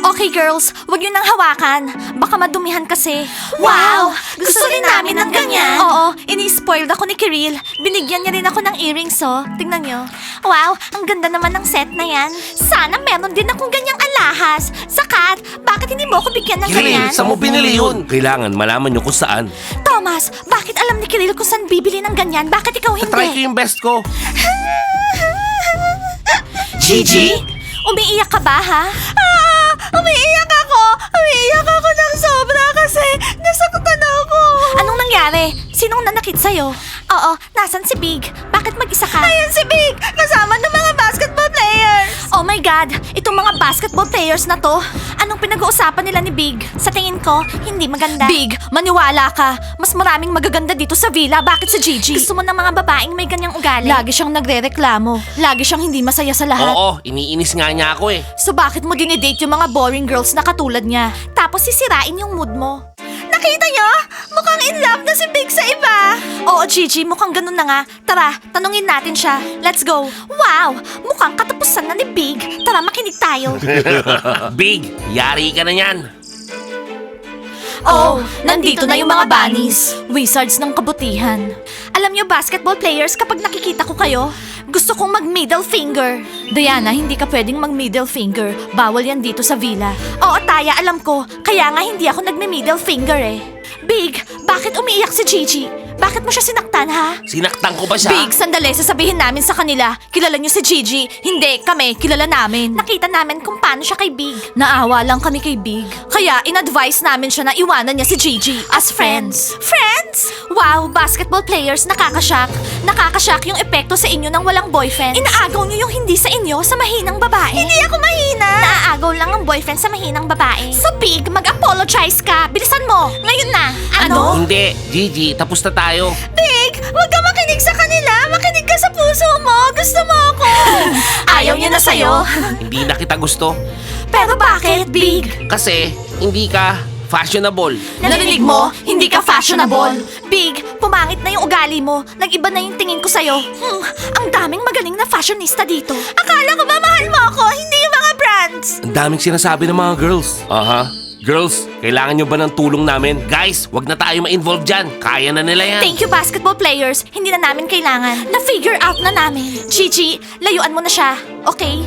Okay girls, wag niyo nang hawakan. Baka madumihan kasi. Wow! Gusto rin namin ng ganyan. Oo, ini-spoiled ako ni Kiril. Binigyan niya rin ako ng earrings, oh. Tingnan niyo. Wow, ang ganda naman ng set na yan. Sana meron din akong ganyang alahas. Sakat, bakit hindi mo ako bigyan ng ganyan? Kiril, saan mo binili yun? Kailangan malaman nyo kung saan. Thomas, bakit alam ni Kiril kung saan bibili ng ganyan? Bakit ikaw hindi? Try ko yung best ko. Gigi? Umiiyak ka ba, ha? Umiiyak ako! Umiiyak ako ng sobra kasi nasaktan ako! Anong nangyari? Sinong nanakit sa'yo? Oo, nasan si Big? Bakit mag-isa ka? Ayan si Big! Kasama ng mga basketball players! Oh my God! Itong mga basketball players na to, anong pinag-uusapan nila ni Big? Sa tingin ko, hindi maganda. Big, maniwala ka. Mas maraming magaganda dito sa villa. Bakit si Gigi? Gusto mo ng mga babaeng may ganyang ugali? Lagi siyang nagre-reklamo. Lagi siyang hindi masaya sa lahat. Oo, iniinis nga niya ako eh. So bakit mo dinidate yung mga boring girls na katulad niya? Tapos sisirain yung mood mo? Nakita niyo? Mukhang in love na si Big sa iba. Oo, Gigi, mukhang ganun na nga. Tara, tanungin natin siya. Let's go. Wow, mukhang katapusan na ni Big. Tara, makinig tayo. Big, yari ka na yan. Oh, nandito na yung mga bunnies. Wizards ng kabutihan. Alam niyo, basketball players, kapag nakikita ko kayo, gusto kong mag-middle finger. Diana, hindi ka pwedeng mag-middle finger. Bawal yan dito sa villa. Oo, Taya, alam ko. Kaya nga hindi ako nagme-middle finger eh. Big, bakit umiiyak si Gigi? Bakit mo siya sinaktan, ha? Sinaktan ko ba siya? Big, sandali, sasabihin namin sa kanila. Kilala niyo si Gigi. Hindi, kami, kilala namin. Nakita namin kung paano siya kay Big. Naawa lang kami kay Big. Kaya in-advise namin siya na iwanan niya si Gigi as friends. Friends? Wow, basketball players, nakakashock. Nakakashock yung epekto sa inyo ng walang boyfriend. Inaagaw niyo yung hindi sa inyo sa mahinang babae. Hindi ako mahina. Naaagaw lang ang boyfriend sa mahinang babae. So Big, mag-apologize ka. Bilisan mo. Ngayon na. Ano? Hindi, Gigi, tapos na tayo. Big, huwag ka makinig sa kanila. Makinig ka sa puso mo. Gusto mo ako. Ayaw niya na sa'yo. Hindi na kita gusto. Pero bakit, Big? Kasi hindi ka fashionable. Narinig mo? Hindi ka fashionable. Big, pumangit na yung ugali mo. Nag-iba na yung tingin ko sa'yo. Ang daming magaling na fashionista dito. Akala ko ba mahal mo ako? Hindi yung mga brands. Ang daming sinasabi ng mga girls. Aha. Girls, kailangan nyo ba ng tulong namin? Guys, wag na tayo ma-involve dyan. Kaya na nila yan. Thank you, basketball players. Hindi na namin kailangan. Na-figure out na namin. Gigi, layuan mo na siya. Okay?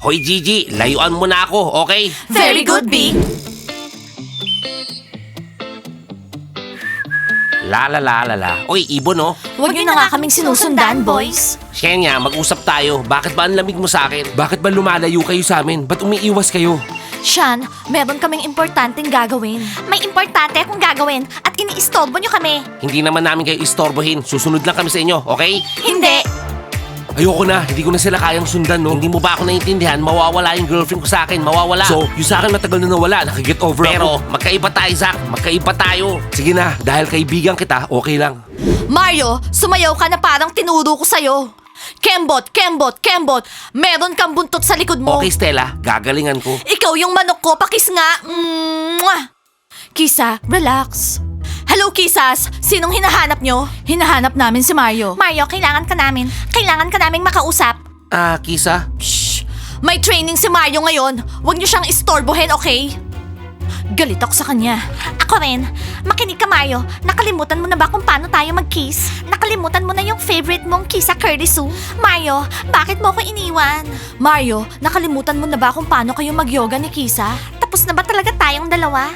Hoy Gigi, layuan mo na ako, okay? Very good, Big. La la la la la. Oy, Ibon oh. Huwag niyo na nga kaming sinusundan, boys. Shenya, mag-usap tayo. Bakit ba ang lamig mo sa akin? Bakit ba lumalayo kayo sa amin? Ba't umiiwas kayo? Sean, meron kaming importanteng gagawin. May importante akong gagawin at iniistorbo niyo kami. Hindi naman namin kayo istorbohin. Susunod lang kami sa inyo, okay? Hindi. Ayoko na, hindi ko na sila kayang sundan, no? Hindi mo ba ako naiintindihan? Mawawala yung girlfriend ko sa akin, mawawala. So, yung sa akin matagal na nawala, nakaget over Pero, ako. magkaiba tayo, Zach. Magkaiba tayo. Sige na, dahil kaibigan kita, okay lang. Mario, sumayaw ka na parang tinuro ko sa'yo. Kembot, Kembot, Kembot, meron kang buntot sa likod mo. Okay, Stella, gagalingan ko. Ikaw yung manok ko, pakis nga. Mwah! Kisa, relax. Hello, Kisas! Sinong hinahanap nyo? Hinahanap namin si Mario. Mario, kailangan ka namin. Kailangan ka naming makausap. Kisa? Shh! May training si Mario ngayon. Huwag niyo siyang istorbohin, okay? Galit ako sa kanya. Ako rin. Makinig ka, Mario. Nakalimutan mo na ba kung paano tayo mag-kiss? Nakalimutan mo na yung favorite mong kiss sa Curly Sue? Mario, bakit mo ako iniwan? Mario, nakalimutan mo na ba kung paano kayo mag-yoga ni Kisa? Tapos na ba talaga tayong dalawa?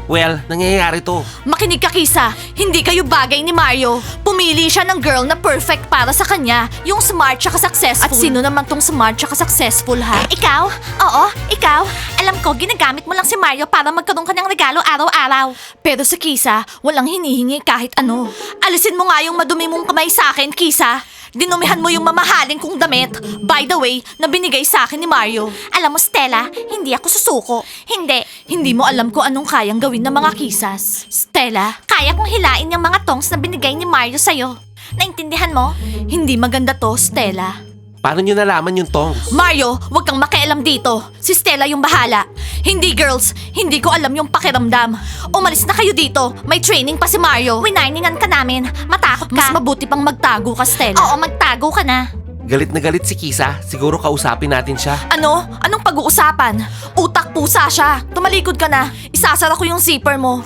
Well, nangyayari to. Makinig ka, Kisa. Hindi kayo bagay ni Mario. Pumili siya ng girl na perfect para sa kanya. Yung smart tsaka successful. At sino naman tong smart tsaka successful, ha? Ikaw? Oo, ikaw. Alam ko, ginagamit mo lang si Mario para magkaroon ka ng regalo araw-araw. Pero sa Kisa, walang hinihingi kahit ano. Alisin mo nga yung madumi mong kamay sa akin, Kisa. Dinumihan mo yung mamahaling kong damit. By the way, na binigay sa akin ni Mario. Alam mo, Stella, hindi ako susuko. Hindi. Hindi mo alam kung anong kayang gawin ng mga kisas. Stella, kaya kong hilain yung mga tongs na binigay ni Mario sa'yo. Naintindihan mo? Hindi maganda to, Stella. Paano nyo nalaman yung tongs? Mario, wag kang makialam dito. Si Stella yung bahala. Hindi, girls. Hindi ko alam yung pakiramdam. Umalis na kayo dito. May training pa si Mario. Winarningan ka namin. Matakot ka. Mas mabuti pang magtago ka, Stella. Oo, magtago ka na. Galit na galit si Kisa. Siguro kausapin natin siya. Ano? Anong pag-uusapan? Utak pusa siya. Tumalikod ka na. Isasara ko yung zipper mo.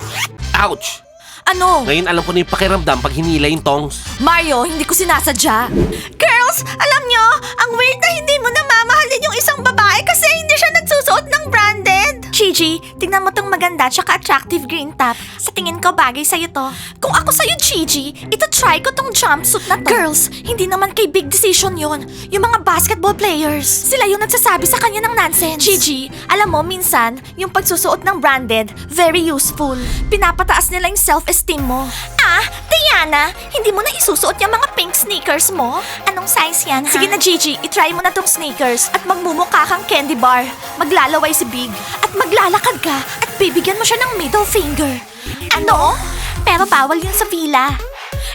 Ouch! Ano? Ngayon alam ko na yung pakiramdam pag hinila yung tongs. Mario, hindi ko sinasadya. Girls, alam nyo, ang weird na hindi mo namamahalin yung isang babae kasi hindi siya nagsusuot ng branded. Gigi, tingnan mo tong maganda tsaka attractive green top. Sa tingin ko bagay sa'yo to. Kung ako sa'yo, Gigi, ito-try ko tong jumpsuit na to. Girls, hindi naman kay big decision yon. Yung mga basketball players, sila yung nagsasabi sa kanya ng nonsense. Gigi, alam mo, minsan, yung pagsusuot ng branded, very useful. Pinapataas nila yung self-esteem mo. Ah, Diana, hindi mo na isusuot yung mga pink sneakers mo? Anong size yan, ha? Sige na, Gigi, itry mo na tong sneakers at magmumukha kang candy bar. Maglalaway si Big at maglalakad ka at bibigyan mo siya ng middle finger. Ano? Pero bawal yun sa villa.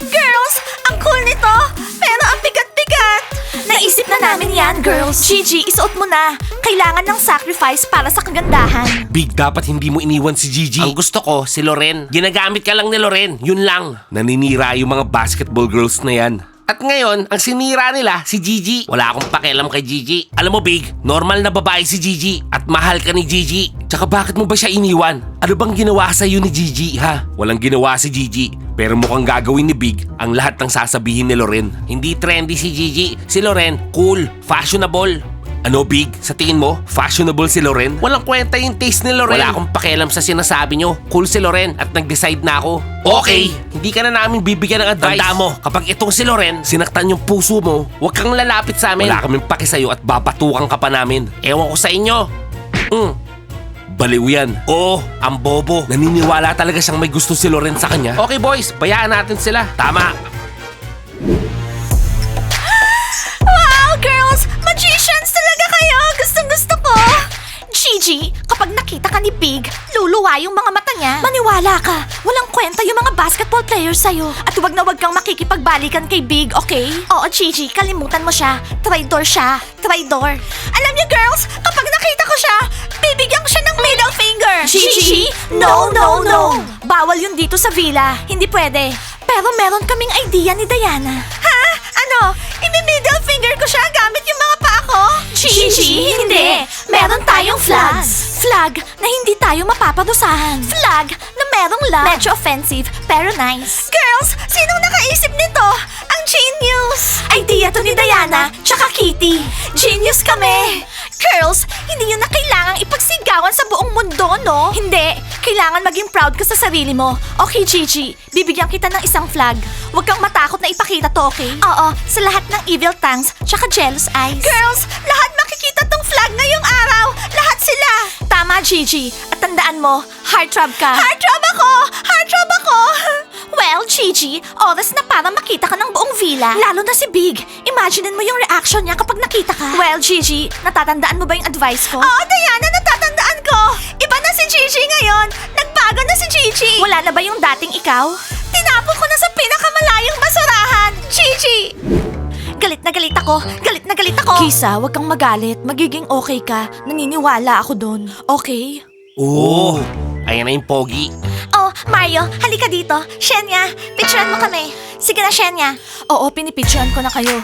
Girls, ang cool nito, pero ang bigat-bigat. Naisip na namin yan, girls. Gigi, isuot mo na. Kailangan ng sacrifice para sa kagandahan. Big, dapat hindi mo iniwan si Gigi. Ang gusto ko, si Loren. Ginagamit ka lang ni Loren, yun lang. Naninira yung mga basketball girls na yan. At ngayon, ang sinira nila, si Gigi. Wala akong pakialam kay Gigi. Alam mo, Big, normal na babae si Gigi. At mahal ka ni Gigi. Tsaka bakit mo ba siya iniwan? Ano bang ginawa sa'yo ni Gigi, ha? Walang ginawa si Gigi. Pero mukhang gagawin ni Big ang lahat ng sasabihin ni Loren. Hindi trendy si Gigi. Si Loren, cool, fashionable. Ano, Big? Sa tingin mo, fashionable si Loren? Walang kwenta yung taste ni Loren. Wala akong pakialam sa sinasabi nyo. Cool si Loren at nag-decide na ako. Okay, hindi ka na namin bibigyan ng advice. Tanda mo, kapag itong si Loren, sinaktan yung puso mo, huwag kang lalapit sa amin. Wala kaming paki sa'yo at babatukan ka pa namin. Ewan ko sa inyo. Baliw yan. Oo, ang bobo. Naniniwala talaga siyang may gusto si Loren sa kanya. Okay boys, bayaan natin sila. Tama. Wow, girls! Magicians talaga kayo! Gustong-gusto ko! Gigi, kapag nakita ka ni Big, luluwa yung mga mata niya. Maniwala ka, walang kwenta yung mga basketball players sa'yo. At huwag na huwag kang makikipagbalikan kay Big, okay? Oo, Gigi, kalimutan mo siya. Traidor siya. Traidor. Alam niyo, girls, kapag nakita ko siya, bibigyan ko siya ng middle finger. Gigi? No, no, no. Bawal yun dito sa villa. Hindi pwede. Pero meron kaming idea ni Diana. Ha? Ano? Imi-middle finger ko siya gamit yung mga paa ko? Gigi, hindi. Meron tayong flags. Flag na hindi tayo mapaparusahan. Flag na merong love. Medyo offensive, pero nice. Girls, sinong nakaisip nito? Ang genius! Idea to ni Diana, tsaka Kitty. Genius kami. Girls, hindi yun na kailangang ipagsigawan sa buong mundo, no? Hindi. Kailangan maging proud ka sa sarili mo. Okay, Gigi. Bibigyan kita ng isang flag. Huwag kang matakot na ipakita to, okay? Oo, sa lahat ng evil tongues, tsaka jealous eyes. Girls, lahat makikita tong flag ngayong araw. Lahat sila. Tama, Gigi. At tandaan mo, heartthrob ka. Heartthrob ako! Heartthrob ako! Well, Gigi, oras na para makita ka ng buong villa. Lalo na si Big. Imaginein mo yung reaction niya kapag nakita ka. Well, Gigi, natatandaan mo ba yung advice ko? Oo, Diana, natatandaan ko. Iba na si Gigi ngayon. Nagbago na si Gigi. Wala na ba yung dating ikaw? Tinapon ko na sa pinakamalayong basurahan. Gigi! Galit na galit ako. Galit na galit ako. Kisa, wag kang magalit. Magiging okay ka. Naniniwala ako doon. Okay? Oo, ayan na yung pogi. Oh, Mario, halika dito. Shenya, picturean mo kami. Sige na, Shenya. Oo, pinipicturean ko na kayo.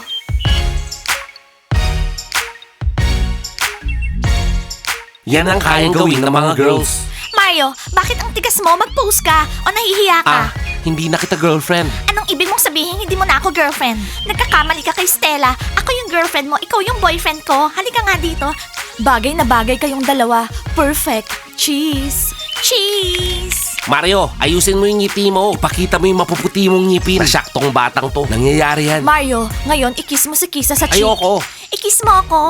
Yan ang kayang gawin ng mga girls. Mario, bakit ang tigas mo? Mag-post ka o nahihiya ka? Hindi na kita girlfriend. Anong ibig mong sabihin hindi mo na ako girlfriend? Nagkakamali ka kay Stella. Ako yung girlfriend mo, ikaw yung boyfriend ko. Halika nga dito. Bagay na bagay kayong dalawa. Perfect. Cheese. Cheese. Mario, ayusin mo yung ngiti mo. Ipakita mo yung mapuputi mong ngipin. Nasyaktong batang to. Nangyayari yan. Mario, ngayon ikiss mo si Kisa sa cheek. Ayoko. Ikiss mo ako.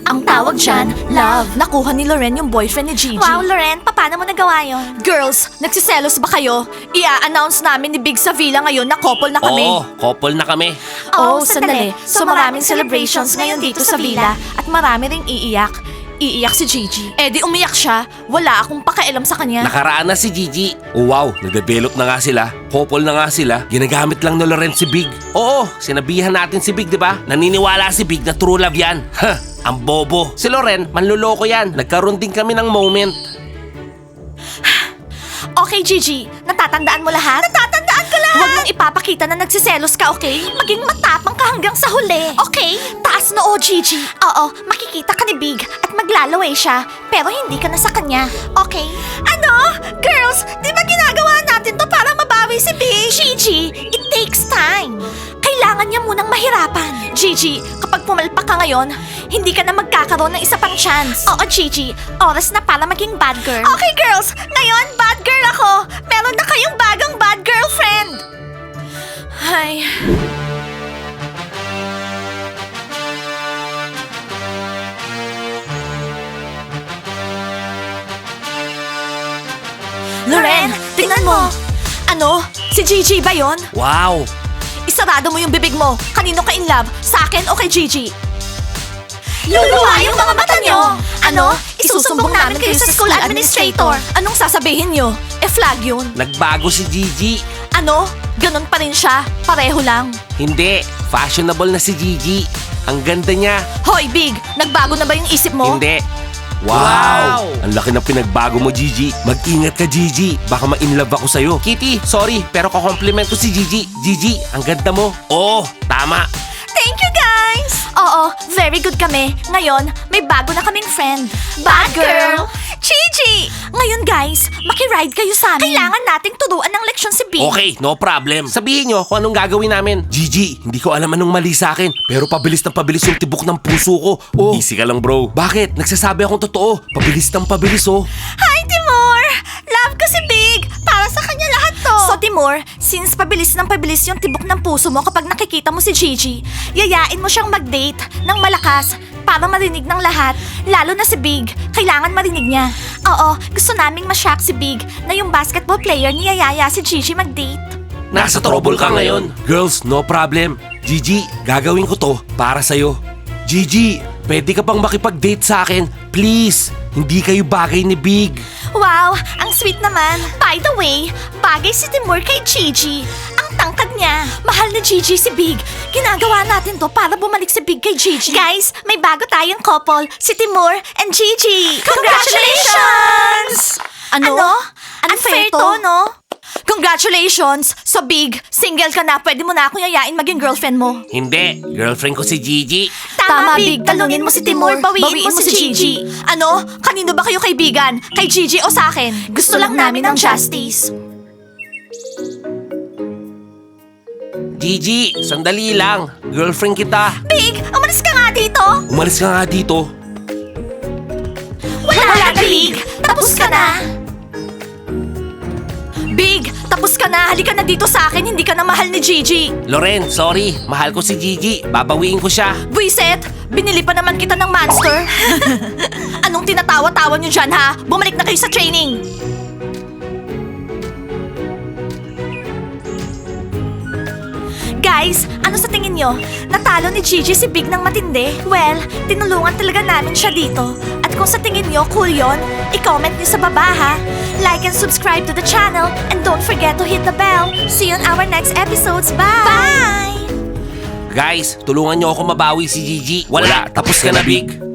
Ang tawag dyan, love. Nakuha ni Loren yung boyfriend ni Gigi. Wow, Loren, paano mo nagawa yon? Girls, nagsiselos ba kayo? Ia-announce namin ni Big sa villa ngayon na couple na kami. Oo, couple na kami. Oh, sandali. So maraming celebrations ngayon dito sa villa at marami ring iiyak. Iiyak si Gigi. Eh di umiyak siya. Wala akong pakialam sa kanya. Nakaraan na si Gigi. Oh wow, nagdevelop na nga sila. Couple na nga sila. Ginagamit lang ni Loren si Big. Oo, sinabihan natin si Big, di ba? Naniniwala si Big na true love yan. Ha, ang bobo. Si Loren, manluloko yan. Nagkaroon din kami ng moment. Okay, Gigi. Natatandaan mo lahat? Natatandaan ko Huwag mong ipapakita na nagsiselos ka, okay? Maging matapang ka hanggang sa huli. Okay? Taas noo, Gigi. Oo, makikita ka ni Big at maglalaway siya. Pero hindi ka na sa kanya. Okay? Ano? Girls, di ba ginagawa natin to para mabawi si Big? Gigi, it takes time. Kailangan niya munang mahirapan. Gigi, kapag pumalpak ka ngayon, hindi ka na magkakaroon ng isa pang chance. Oo, Gigi. Oras na para maging bad girl. Okay, girls. Ngayon, bad girl ako. Meron na kayong bagong bad girlfriend. Ay... Loren, tingnan mo. Ano? Si Gigi ba yon? Wow! Isarado mo yung bibig mo. Kanino ka in love? Sa akin o kay Gigi? Luluwa yung mga mata nyo! Ano? Isusumbong namin kayo sa school administrator. Anong sasabihin nyo? Flag yun. Nagbago si Gigi. Ano? Ganon pa rin siya. Pareho lang. Hindi, fashionable na si Gigi. Ang ganda niya. Hoy, Big! Nagbago na ba yung isip mo? Hindi. Wow! Ang laki ng pinagbago mo, Gigi. Mag-ingat ka, Gigi. Baka ma-inlove ako sa'yo. Kitty, sorry, pero ko-compliment ko si Gigi. Gigi, ang ganda mo. Oo, tama. Thank you, guys! Oo, very good kami. Ngayon, may bago na kaming friend. Bad girl! Gigi! Ngayon, guys, makiride kayo sa amin. Kailangan nating turuan ng leksyon si Big. Okay, no problem. Sabihin nyo kung anong gagawin namin. Gigi, hindi ko alam anong mali sa akin. Pero pabilis ng pabilis yung tibok ng puso ko. Oh, easy ka lang, bro. Bakit? Nagsasabi akong totoo. Pabilis ng pabilis, oh. Hi, Timur! Love ko si Big! Para sa kanya lahat to! So, Timur, since pabilis ng pabilis yung tibok ng puso mo kapag nakikita mo si Gigi, yayain mo siyang mag-date ng malakas para marinig ng lahat, lalo na si Big. Kailangan marinig niya. Oo, gusto naming ma-shock si Big na yung basketball player niyayaya si Gigi mag-date. Nasa trouble ka ngayon. Girls, no problem. Gigi, gagawin ko to para sa'yo. Gigi, pwede ka bang makipag-date sa akin? Please, hindi kayo bagay ni Big. Wow, ang sweet naman. By the way, bagay si Timur kay Gigi. Ang tangkad niya. Mahal ni Gigi si Big. Ginagawa natin to para bumalik si Big kay Gigi. Guys, may bago tayong couple, si Timur and Gigi. Congratulations! Ano? Unfair to, no? Congratulations! So Big, single ka na, pwede mo na akong yayain maging girlfriend mo. Hindi, girlfriend ko si Gigi. Tama, Big. Talunin mo si Timur, bawiin mo si Gigi. Ano? Kanino ba kayo kaibigan? Kay Gigi o sa akin? Gusto lang namin ng justice. Gigi, sandali lang. Girlfriend kita. Big, umalis ka nga dito. Umalis ka nga dito. Wala na, Big. Tapos ka na. Big, tapos ka na. Halika na dito sa akin. Hindi ka na mahal ni Gigi. Loren, sorry. Mahal ko si Gigi. Babawiin ko siya. Buiset, binili pa naman kita ng monster. Anong tinatawa-tawa niyo dyan, ha? Bumalik na kayo sa training. Guys, ano sa tingin nyo? Natalo ni Gigi si Big ng matindi? Well, tinulungan talaga namin siya dito. At kung sa tingin nyo cool yon, i-comment nyo sa baba ha. Like and subscribe to the channel and don't forget to hit the bell. See you on our next episodes. Bye! Bye! Guys, tulungan niyo ako mabawi si Gigi. Wala, tapos ka na, Big.